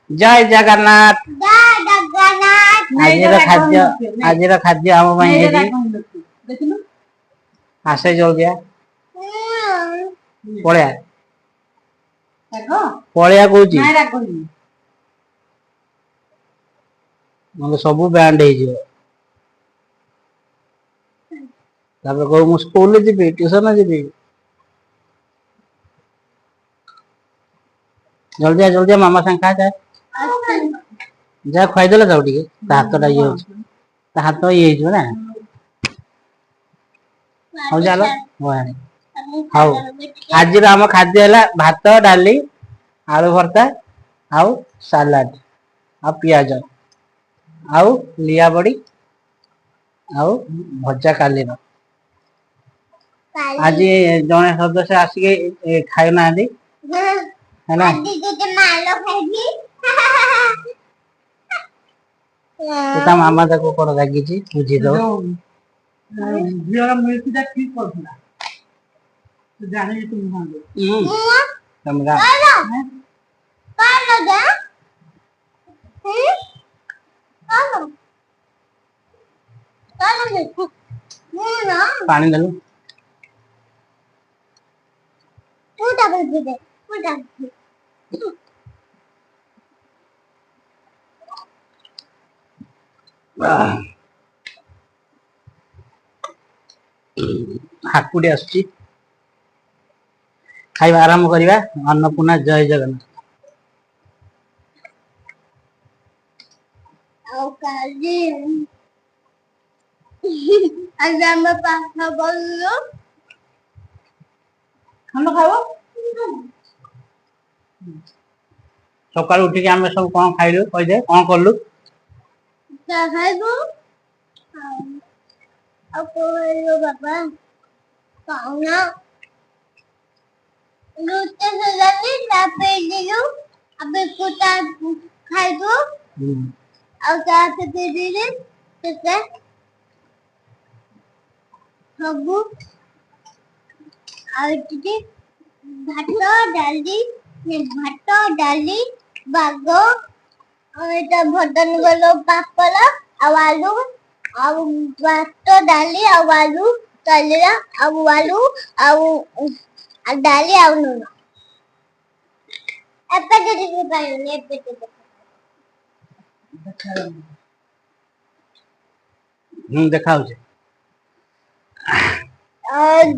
जय जगन्नाथ जय जगन्नाथ आजिर खाद्य आम देखिनु आसे जल्दी पलिया पलिया कहूँ सब बैंड हो स्कूल जी ट्यूशन जी जल्दी जल्दी मामा संग खा जाए जा खुआदेला जाऊ टे हाथटा ये हाथ ये ना हौ चल हाउ आज आम खाद्य है भात डाली आलू भर्ता आउ सालाड आ पियाज आउ लिया बड़ी आउ भजा काली आज जने सदस्य आसिके खाई ना है ना तो मामा देखो कौन रागी बुझी दो झील मिर्ची ठीक कर जाने तुम पानी डालो हाकुड़ी आसुची खाइबा आरंभ करिबा अन्नपूर्णा जय जगन्नाथ आज हम पास बोलो हम खाओ सकाल उठी के आमे सब कोन खाइलु कहि दे कोन करलु खाइबो अब कोइलो बाबा पाउना लूटे से जाती लापे दियो अबे कुटा खाइबो और साथ दे दे तो सबू और तुझे भात डाली बागो और इटा भटन गलो पापला और आलू और भात डाली और आलू तलिया और आलू और डाली और नून एप्पल दे पायो एप्पल देखाउ छे और